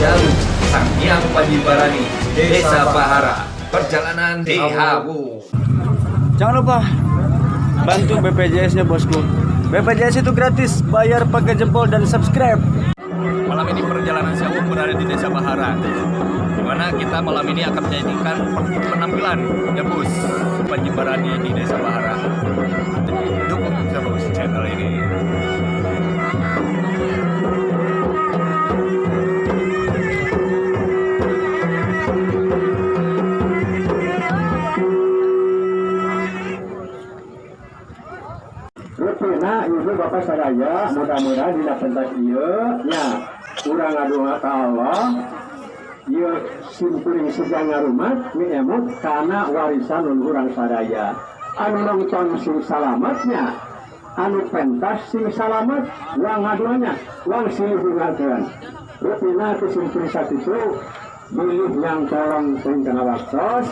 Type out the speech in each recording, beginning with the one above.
Jalu, Sangyang Panjibarani, Desa Bahara, perjalanan di Hawu. Jangan lupa bantu BPJS-nya bosku. BPJS itu gratis, bayar pakai jempol dan subscribe. Malam ini perjalanan saya berada di Desa Bahara, di mana kita malam ini akan menyajikan penampilan debus Panjibarani di Desa Bahara. Dukung terus channel ini. Rupina ibu bapak sadaya mudah-mudahan dina pentas ieu nya urang ngadonga ka Allah ieu simkuring sedaya rumah miemut kana warisan urang sadaya anu nonton sing salamatnya anu pentas sing salamat wang ngaduanya wang silih ngaduan rupina ku simkuring satisu milih yang tolong sing kana waktos.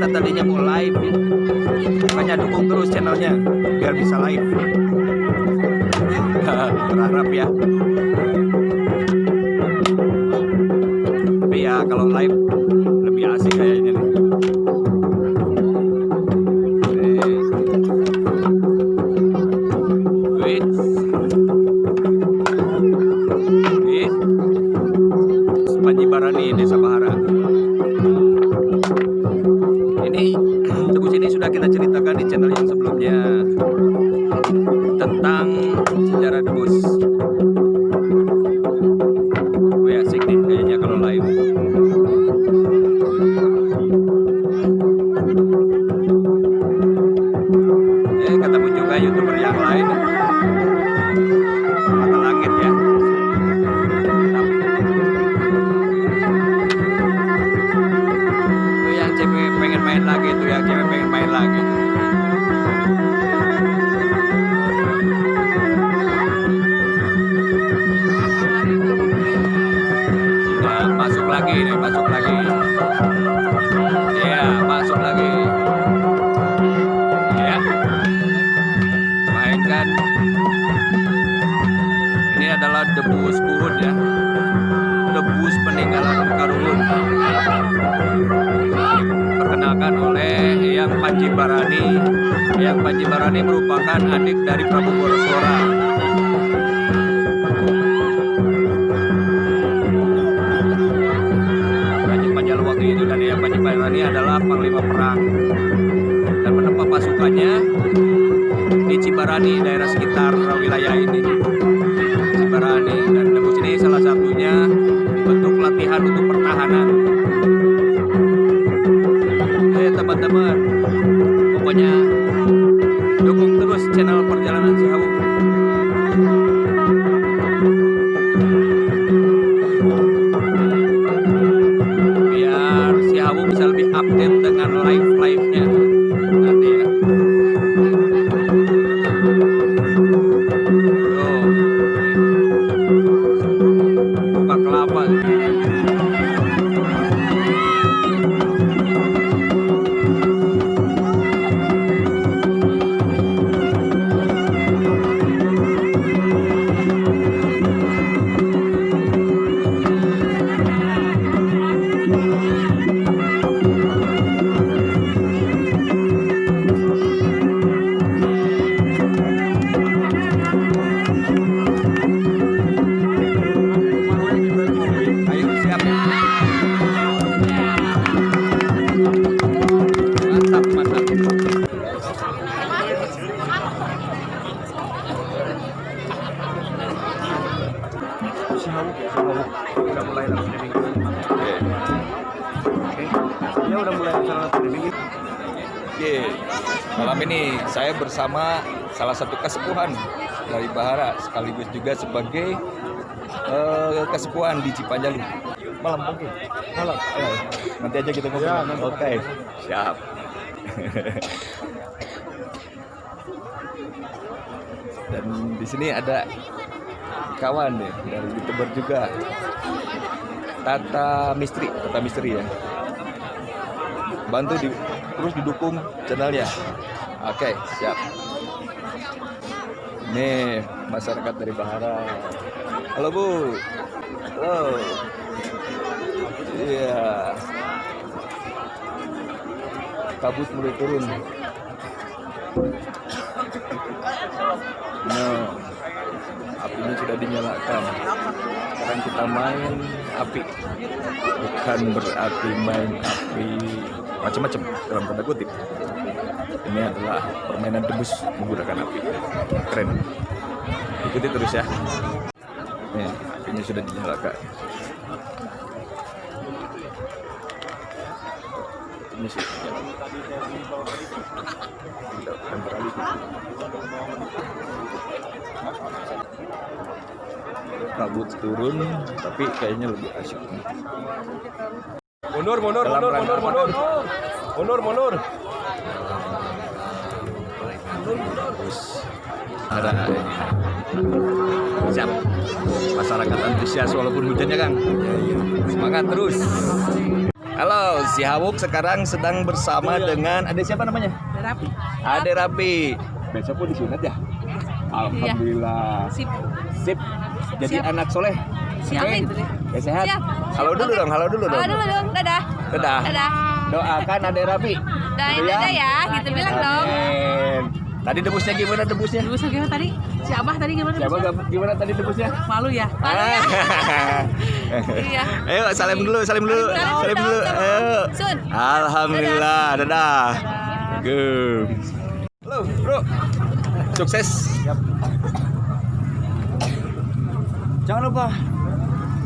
Tadinya mau live ya. Makanya dukung terus channelnya biar bisa live. Berharap ya. Tapi ya kalau live lebih asik kayaknya nih. Panji Barani, Desa Bahara. Debus ini sudah kita ceritakan di channel yang sebelumnya tentang sejarah debus. Wih, asik nih kayaknya kalau live. Ketemu juga YouTuber yang lain. Mata langit ya. Tuh yang cewek pengen main lagi tuh, yang cewek pengen main lagi. Nah, masuk lagi nih, masuk lagi. Ya, masuk lagi. Ya. Mainkan. Ini adalah debus Buhun ya. Debus peninggalan Karuhun. Perkenalkan oleh Eyang Panji Barani. Eyang Panji Barani merupakan adik dari Prabu Boroswara. Raja Panjaluwangi itu, dan Eyang Panji Barani adalah panglima perang dan menempah pasukannya di Cibarani, daerah sekitar wilayah ini. Cibarani, dan debus ini salah satunya bentuk latihan untuk pertahanan. Teman-teman, pokoknya dukung terus channel Perjalanan Si Hawu. Biar Si Hawu bisa lebih update dengan live-nya nanti ya. Tuh, buka kelapa. Ayo siap. Mantap, mantap. Udah mulai streaming. Ya udah mulai channel streaming. Oke, malam ini saya bersama salah satu kesepuhan dari Bahara, sekaligus juga sebagai kesepuhan di Cipanjalu. Malam, oke. Malam. Nanti aja kita ngobrol. Ya, Oke, siap. Dan di sini ada kawan nih dari YouTuber juga, Tata Misteri ya. Bantu terus didukung channelnya. Oke, siap. Nih masyarakat dari Bahara. Halo Bu. Halo. Iya. Kabut mulai turun. Nah. apinya sudah dinyalakan. Sekarang kita main api, bukan berarti main api macam-macam dalam tanda kutip. Ini adalah permainan debus menggunakan api. Keren. Ikuti terus ya. Nih, apinya sudah dinyalakan. Ini sih. Akan beralih. Kabut turun, tapi kayaknya lebih asyik. Mundur. Terus ada siap masyarakat antusias walaupun hujannya Kang. Semangat terus. Halo, si Hawuk sekarang sedang bersama dengan Ade siapa namanya? Rapi. Ade Rapi. Besok pun disunat ya? Alhamdulillah. Sip. Sip. Jadi Siap. anak soleh. Siapin. Oke. Ya, sehat. Siap. Halo dulu dong. Halo dulu dong. Dadah. Dadah. Dadah. Doakan Ade Rapi. Doain Gitu dadah ya, gitu bilang dong. Amin. Tadi debusnya gimana debusnya? Dulu gimana tadi? Si Abah tadi gimana? Siapa gimana tadi debusnya? Malu ya? Malu ya? Iya. Ayo salim dulu. Salim dulu. Ayo. Sun. Alhamdulillah. Dadah. Gem. Halo, Bro. Sukses. Jangan lupa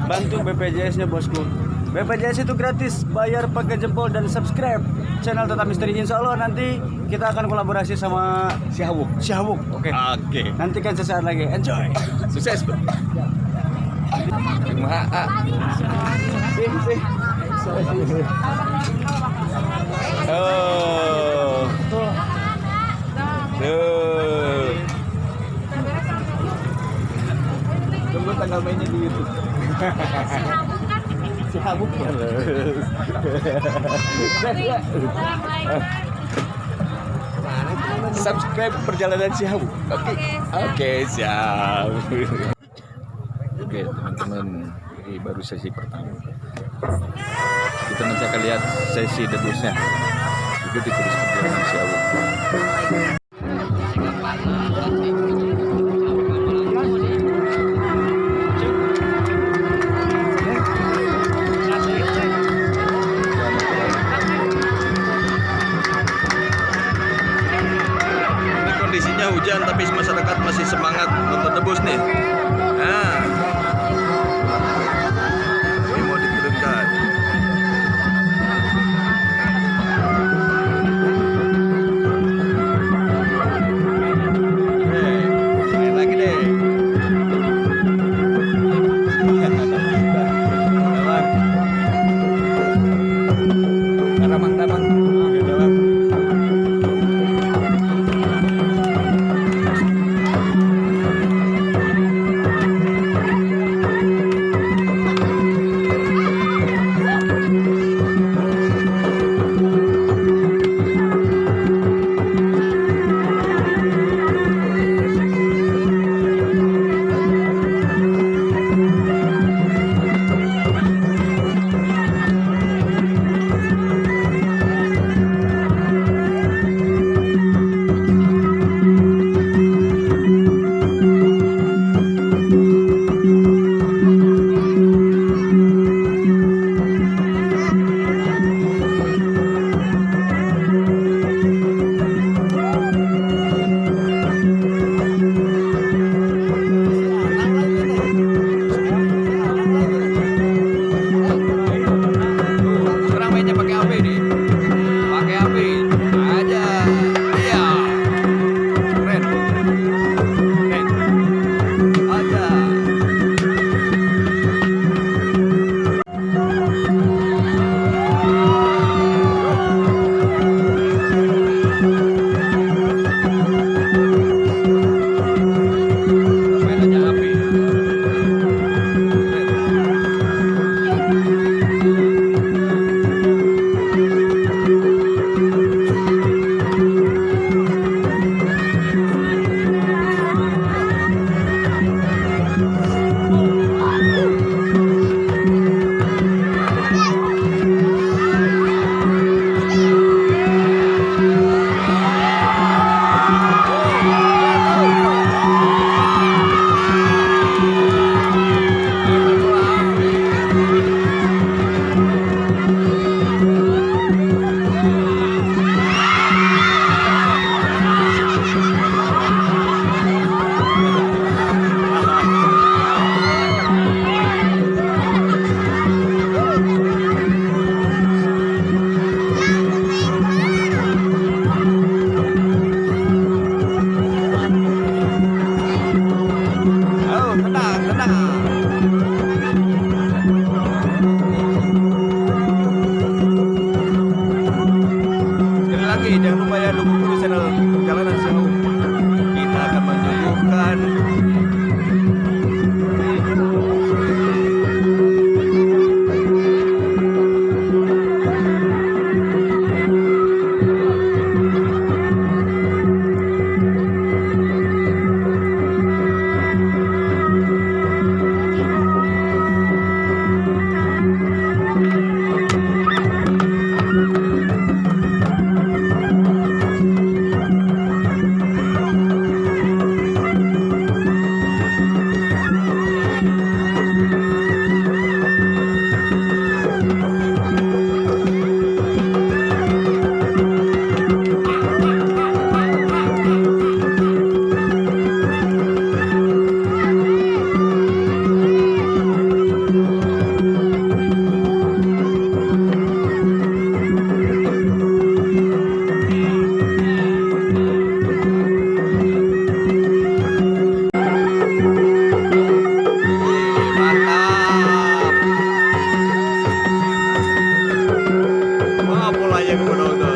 bantu BPJS-nya bosku. BPJS itu gratis, bayar pakai jempol dan subscribe channel Tata Misteri. Insya Allah nanti kita akan kolaborasi sama Si Hawuk. Oke. Oke. Nantikan sesaat lagi. Enjoy. Sukses, Bro. Sih. Oh. Tuh. Tunggu tanggal mainnya di YouTube. Si Hawuk ya. Subscribe perjalanan si Hawuk. Oke, siap. Oke, teman-teman, ini baru sesi pertama. Kita nanti akan lihat sesi debusnya. Ikuti terus perjalanan si Hawuk. Kondisinya hujan tapi masyarakat masih semangat nonton debus nih. Nah, ini mau diturunkan. iya kudu tuh.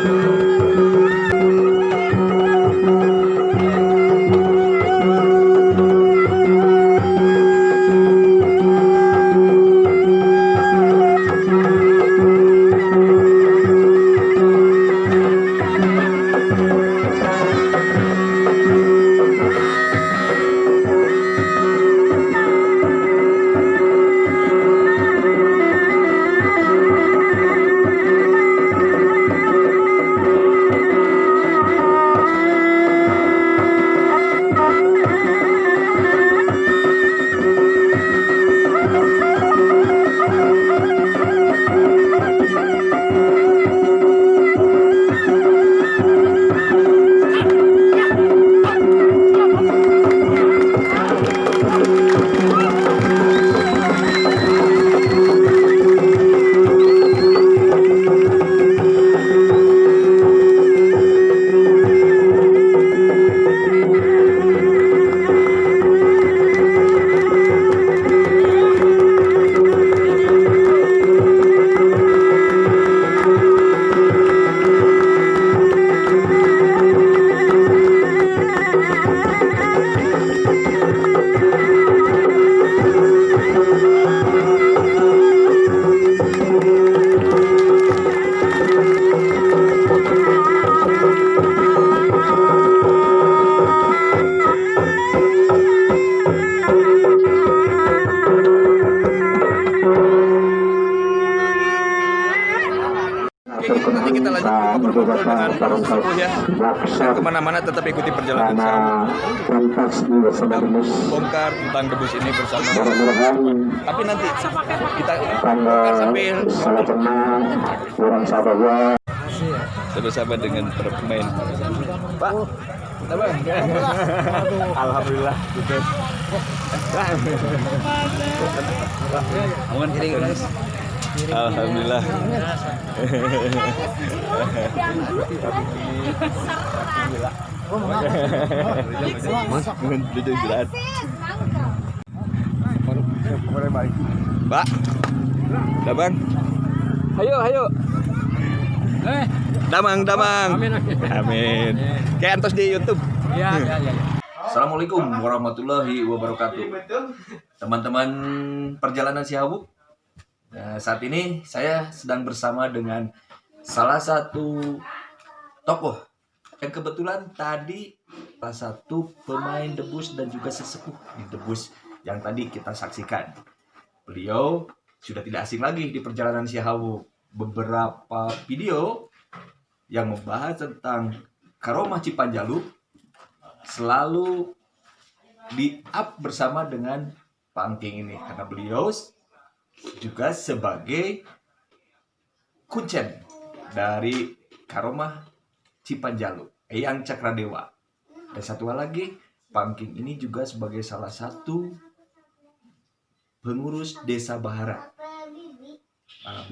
Nanti kita lanjut ngobrol-ngobrol dengan sesepuh ya. Jangan kemana-mana, tetap ikuti perjalanan saya. Bongkar tentang debus ini bersama. Tapi nanti kita bongkar sambil sama-sama dengan para pemain. Pak, apa? Alhamdulillah. Aman kiring guys. Alhamdulillah. Pak, Damang. Hayo. Damang. Amin. Kayak antos di YouTube. Iya. Assalamualaikum warahmatullahi wabarakatuh. Teman-teman perjalanan Sihabuk. Nah, saat ini saya sedang bersama dengan salah satu tokoh yang kebetulan tadi salah satu pemain debus dan juga sesepuh di debus yang tadi kita saksikan. Beliau sudah tidak asing lagi di perjalanan Sihabuk. Beberapa video yang membahas tentang Karomah Cipanjalu selalu di-up bersama dengan Pak Angking ini karena beliau juga sebagai kuncen dari Karomah Cipanjalu, Eyang Cakradewa. Dan satu hal lagi, Pak Angking ini juga sebagai salah satu pengurus Desa Bahara.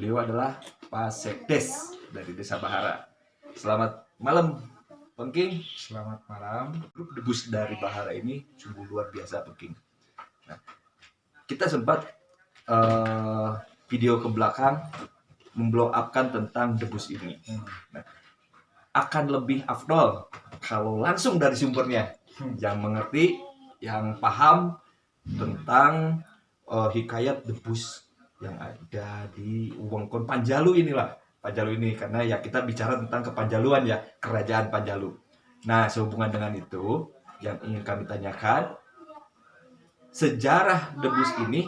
Beliau adalah Pak Sekdes dari Desa Bahara. Selamat malam, Pak Angking. Selamat malam. Grup debus dari Bahara ini sungguh luar biasa, Pak Angking. Nah, kita sempat video ke belakang memblow upkan tentang debus ini. Nah, akan lebih afdol kalau langsung dari sumbernya, yang mengerti, yang paham tentang hikayat debus yang ada di wewengkon Panjalu inilah. Panjalu ini karena ya kita bicara tentang kepanjaluan ya, kerajaan Panjalu. Nah, sehubungan dengan itu yang ingin kami tanyakan, sejarah debus ini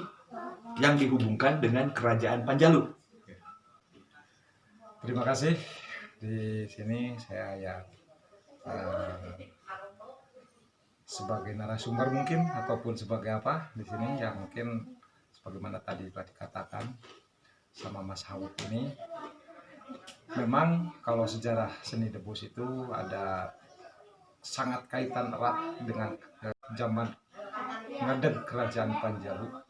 yang dihubungkan dengan kerajaan Panjalu. Terima kasih. Di sini saya yang sebagai narasumber mungkin ataupun sebagai apa di sini yang mungkin sebagaimana tadi telah dikatakan sama Mas Hawuk ini, memang kalau sejarah seni debus itu ada sangat kaitan erat dengan zaman ngadeg kerajaan Panjalu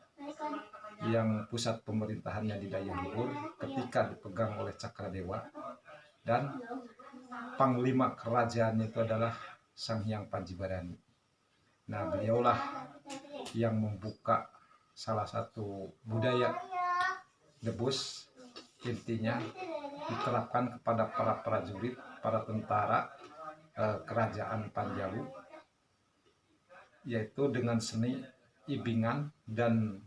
yang pusat pemerintahannya di Daya Luhur ketika dipegang oleh Cakradewa, dan panglima kerajaannya itu adalah Sang Hyang Panjibarani. Nah, beliaulah yang membuka salah satu budaya debus, intinya diterapkan kepada para prajurit, para tentara kerajaan Panjalu, yaitu dengan seni ibingan dan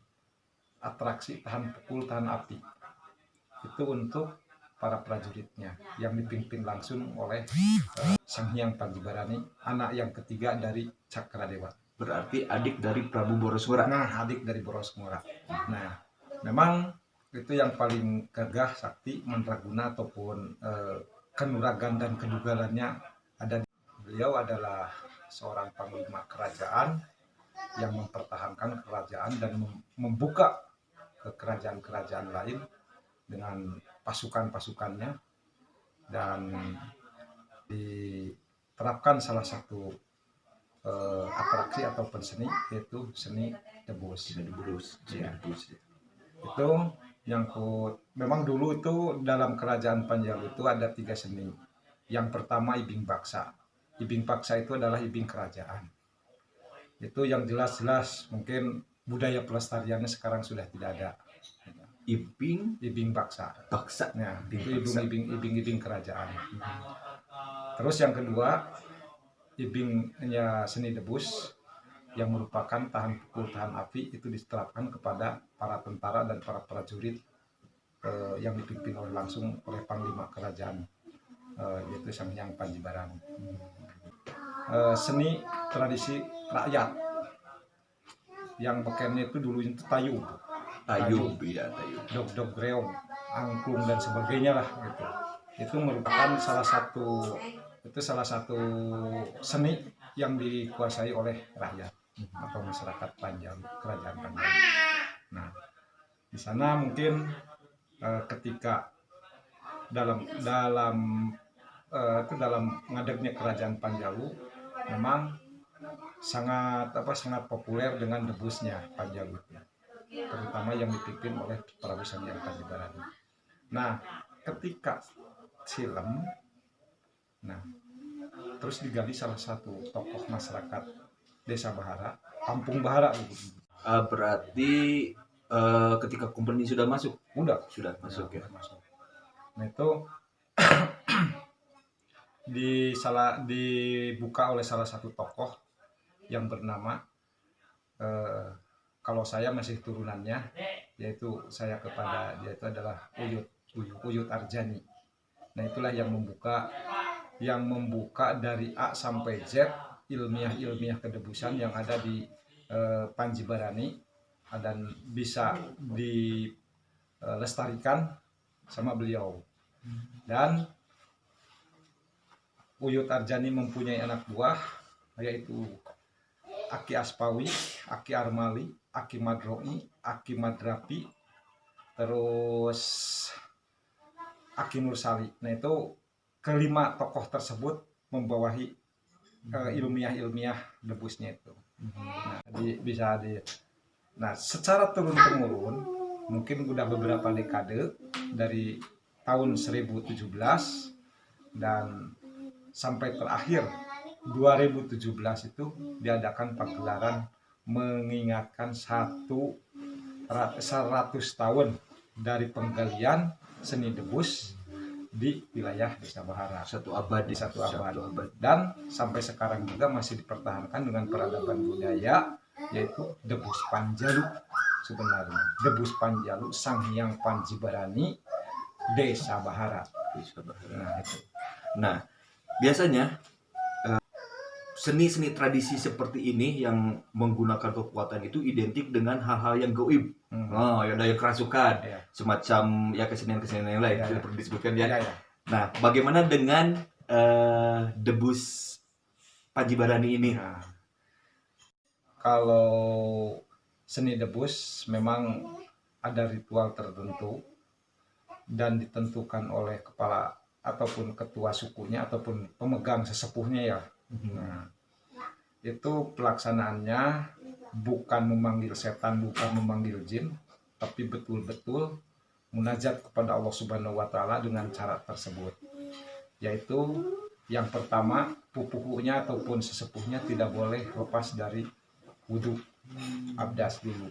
atraksi tahan pukul tahan api. Itu untuk para prajuritnya yang dipimpin langsung oleh Sang Hyang Panjibarani, anak yang ketiga dari Cakradewa. Berarti adik dari Prabu Borosmora. Nah, adik dari Borosmora. Nah, memang itu yang paling gagah, sakti, mandraguna ataupun kanuragan dan kedugalannya ada. Beliau adalah seorang panglima kerajaan yang mempertahankan kerajaan dan membuka ke kerajaan-kerajaan lain dengan pasukan-pasukannya, dan diterapkan salah satu atraksi ataupun seni, yaitu seni debus. Ya. Itu yang memang dulu itu dalam kerajaan Panjalu itu ada 3 seni. Yang pertama ibing baksa. Ibing baksa itu adalah ibing kerajaan. Itu yang jelas-jelas mungkin budaya pelestariannya sekarang sudah tidak ada. Ibing baksa. Nah, itu ibing kerajaan. Terus yang kedua, ibingnya seni debus yang merupakan tahan pukul tahan api, itu diterapkan kepada para tentara dan para prajurit yang dipimpin langsung oleh panglima kerajaan, yaitu Sang Hyang Panjibarani. Seni tradisi rakyat yang bekennya itu dulu itu tayub, dog greong, angklung dan sebagainya lah gitu. Itu merupakan salah satu seni yang dikuasai oleh rakyat atau masyarakat Panjalu, kerajaan Panjalu. Nah, di sana mungkin ketika dalam ngadegnya kerajaan Panjalu memang sangat populer dengan debusnya Panjalu, terutama yang dipimpin oleh Prabu Sang Hyang Panjibarani. Nah, ketika silem, terus digali salah satu tokoh masyarakat Desa Bahara, Kampung Bahara. Berarti ketika company sudah masuk? Sudah masuk ya. Nah, itu dibuka oleh salah satu tokoh yang bernama, kalau saya masih turunannya, yaitu saya kepada dia itu adalah Uyut Arjani. Nah, itulah yang membuka dari A sampai Z ilmiah kedebusan yang ada di Panjibarani, dan bisa dilestarikan sama beliau. Dan Uyut Arjani mempunyai anak buah, yaitu Aki Aspawi, Aki Armali, Aki Madroi, Aki Madrapi, terus Aki Nursali. Nah, itu kelima tokoh tersebut membawahi ilmiah debusnya itu. Nah, secara turun-temurun mungkin udah beberapa dekade dari tahun 1017 dan sampai terakhir 2017 itu diadakan pagelaran mengingatkan 100 tahun dari penggalian seni debus di wilayah Desa Bahara. Satu abad. Dan sampai sekarang juga masih dipertahankan dengan peradaban budaya, yaitu debus Panjalu sebenarnya. Debus Panjalu Sang Hyang Panjibarani Desa Bahara. Nah, itu. Nah, biasanya seni-seni tradisi seperti ini yang menggunakan kekuatan itu identik dengan hal-hal yang gaib. Ada yang kerasukan, semacam ya kesenian-kesenian yang lain sudah pernah disebutkan ya. Nah, bagaimana dengan debus Panjibarani ini? Nah, kalau seni debus memang ada ritual tertentu dan ditentukan oleh kepala ataupun ketua sukunya ataupun pemegang sesepuhnya ya. Nah, itu pelaksanaannya bukan memanggil setan, bukan memanggil jin, tapi betul-betul munajat kepada Allah Subhanahu wa Ta'ala dengan cara tersebut, yaitu yang pertama, pupuhunya ataupun sesepuhnya tidak boleh lepas dari wudhu, abdas dulu,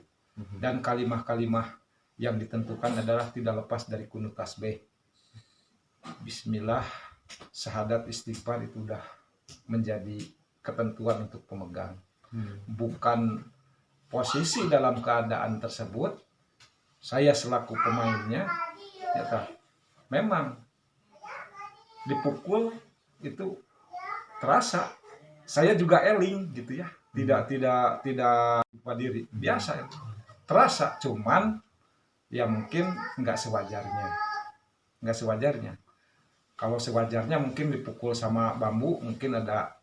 dan kalimah-kalimah yang ditentukan adalah tidak lepas dari kunut tasbih. Bismillah, syahadat, istighfar itu udah menjadi ketentuan untuk pemegang. Bukan posisi dalam keadaan tersebut, saya selaku pemainnya, ya tak, memang dipukul itu terasa. Saya juga eling gitu ya, tidak lupa diri, biasa itu terasa, cuman ya mungkin nggak sewajarnya. Kalau sewajarnya mungkin dipukul sama bambu, mungkin ada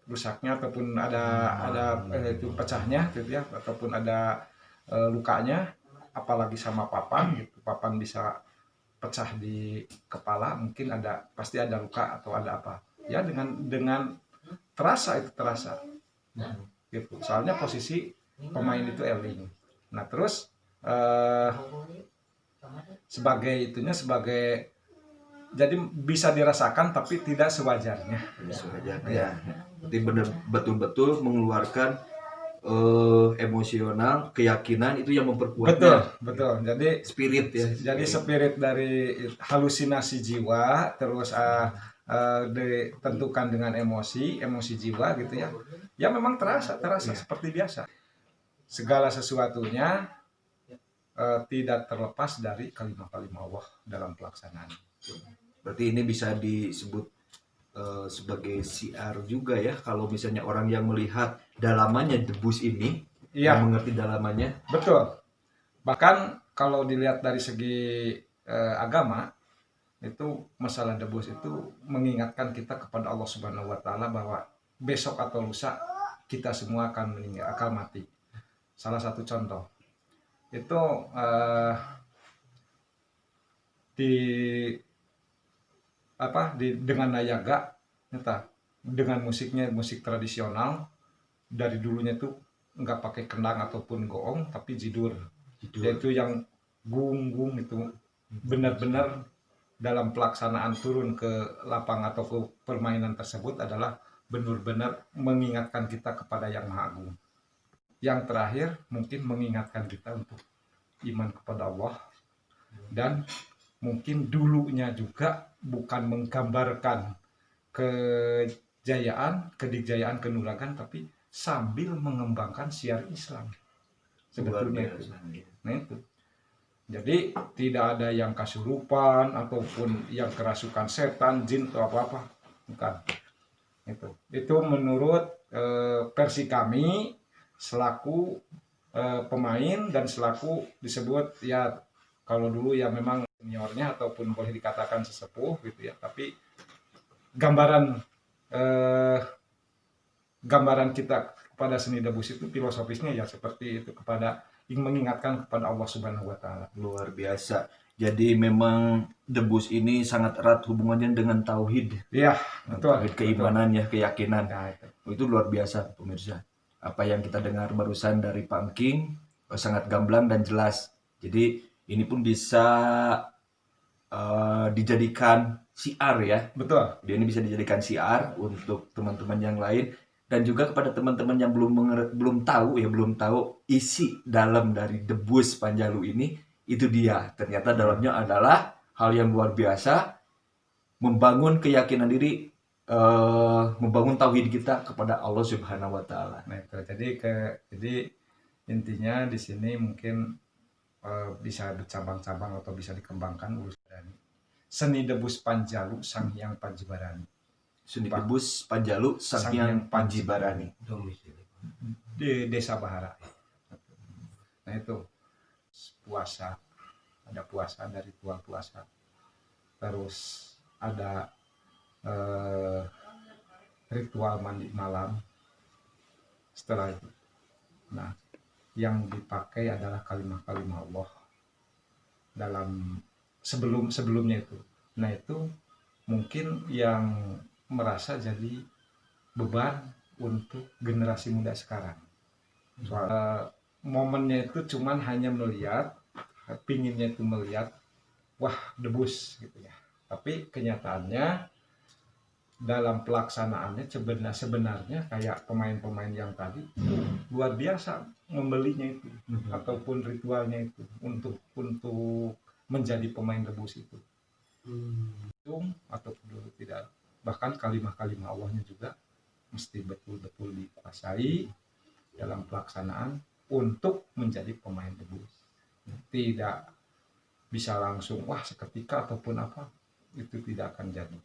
rusaknya ataupun ada itu pecahnya gitu ya, ataupun ada lukanya, apalagi sama papan gitu, papan bisa pecah di kepala, mungkin pasti ada luka atau ada apa ya, dengan terasa gitu, soalnya posisi pemain itu eling. Nah terus sebagai jadi bisa dirasakan tapi tidak sewajarnya. Ya. Berarti betul-betul mengeluarkan emosional, keyakinan itu yang memperkuat. Betul. Jadi Spirit ya. Jadi spirit dari halusinasi jiwa, terus ditentukan dengan emosi jiwa gitu ya. Ya memang terasa seperti biasa. Segala sesuatunya tidak terlepas dari kalimat-kalimat Allah dalam pelaksanaan. Berarti ini bisa disebut sebagai siar juga ya, kalau misalnya orang yang melihat dalamannya debus ini, yang mengerti dalamannya. Betul. Bahkan kalau dilihat dari segi agama, itu masalah debus itu mengingatkan kita kepada Allah Subhanahu wa taala bahwa besok atau lusa kita semua akan mati. Salah satu contoh itu dengan nayaga, dengan musik tradisional dari dulunya itu nggak pakai kendang ataupun goong, tapi jidur. Yaitu yang gung itu benar-benar dalam pelaksanaan turun ke lapang atau ke permainan tersebut adalah benar-benar mengingatkan kita kepada Yang Maha Agung. Yang terakhir mungkin mengingatkan kita untuk iman kepada Allah, dan mungkin dulunya juga bukan menggambarkan kedikjayaan, kenuragan, tapi sambil mengembangkan syiar Islam. Sebetulnya itu. Nah itu. Jadi tidak ada yang kasurupan ataupun yang kerasukan setan, jin atau apa-apa. Bukan. Itu menurut versi kami selaku pemain dan selaku disebut ya, kalau dulu ya memang seniornya ataupun boleh dikatakan sesepuh gitu ya, tapi gambaran kita kepada seni debus itu filosofisnya ya seperti itu, kepada mengingatkan kepada Allah Subhanahu wa taala. Luar biasa. Jadi memang debus ini sangat erat hubungannya dengan tauhid. Iya, betul. Tauhid keimanan ya, keyakinan. Nah, itu luar biasa pemirsa. Apa yang kita dengar barusan dari Pak Engking sangat gamblang dan jelas. Jadi ini pun bisa dijadikan siar ya. betul. Dia ini bisa dijadikan siar untuk teman-teman yang lain, dan juga kepada teman-teman yang belum tahu isi dalam dari debus Panjalu ini. Itu dia, ternyata dalamnya adalah hal yang luar biasa, membangun keyakinan diri, membangun tauhid kita kepada Allah Subhanahu wa taala. Nah, itu. Jadi intinya di sini mungkin bisa bercabang-cabang atau bisa dikembangkan urusan seni debus Panjalu Sang Hyang Panjibarani. Seni debus Panjalu Sang Hyang Panjibarani. Di Desa Bahara. Nah itu puasa, ada puasa, ada ritual puasa, terus ada ritual mandi malam setelah itu. Nah, yang dipakai adalah kalimat-kalimat Allah dalam sebelumnya itu. Nah itu mungkin yang merasa jadi beban untuk generasi muda sekarang. Soal momennya itu cuman hanya melihat, pinginnya itu melihat, wah debus gitu ya. Tapi kenyataannya dalam pelaksanaannya sebenarnya kayak pemain-pemain yang tadi luar biasa membelinya itu ataupun ritualnya itu untuk menjadi pemain debus itu. Atau tidak, bahkan kalimah-kalimah Allahnya juga mesti betul-betul dikuasai dalam pelaksanaan untuk menjadi pemain debus. Tidak bisa langsung wah seketika ataupun apa, itu tidak akan jadi.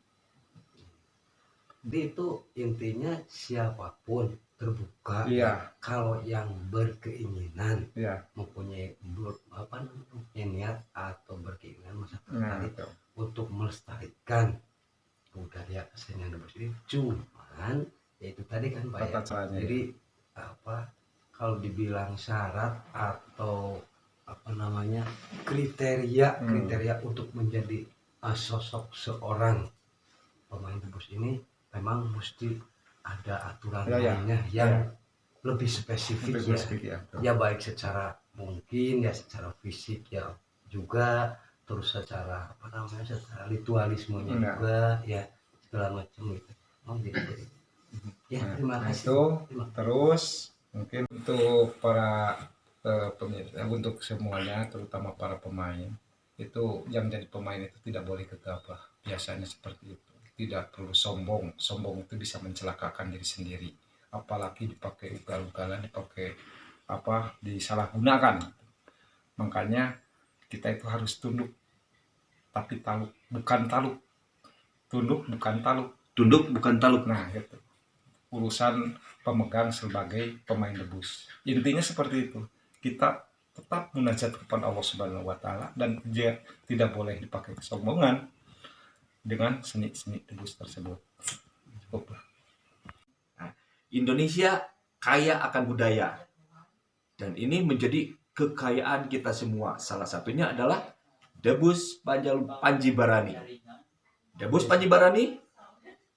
Jadi itu intinya siapapun terbuka. Iya. Kalau yang berkeinginan Iya. mempunyai niat atau berkeinginan masa Nah, tertarik itu. untuk melestarikan budaya kesenian debus ini, cuman ya itu tadi kan Pak ya. Tata caranya, Jadi kalau dibilang syarat atau kriteria untuk menjadi sosok seorang pemain debus ini memang mesti ada aturan lainnya yang lebih spesifik, ya. ya baik secara mungkin ya secara fisik ya juga, terus secara secara ritualismenya juga ya segala macam gitu. Jadi ya terima kasih. Itu terus mungkin untuk para pemirsa, untuk semuanya terutama para pemain itu yang jadi pemain itu tidak boleh gegabah, biasanya seperti itu. Tidak perlu sombong itu bisa mencelakakan diri sendiri, apalagi dipakai ugal-ugalan, dipakai disalahgunakan. Makanya kita itu harus tunduk tapi taluk, bukan taluk. Tunduk bukan taluk. Tunduk bukan taluk. Nah itu urusan pemegang sebagai pemain debus, intinya seperti itu. Kita tetap munajat kepada Allah Subhanahu wa Ta'ala, dan dia tidak boleh dipakai kesombongan dengan seni-seni debus tersebut. Cukup. Indonesia kaya akan budaya, dan ini menjadi kekayaan kita semua. Salah satunya adalah debus Panji Barani. Debus Panji Barani,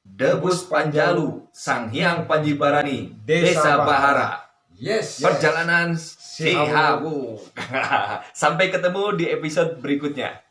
debus Panjalu, Sang Hyang Panji Barani, Desa Bahara. Yes. Perjalanan si Hawu. Sampai ketemu di episode berikutnya.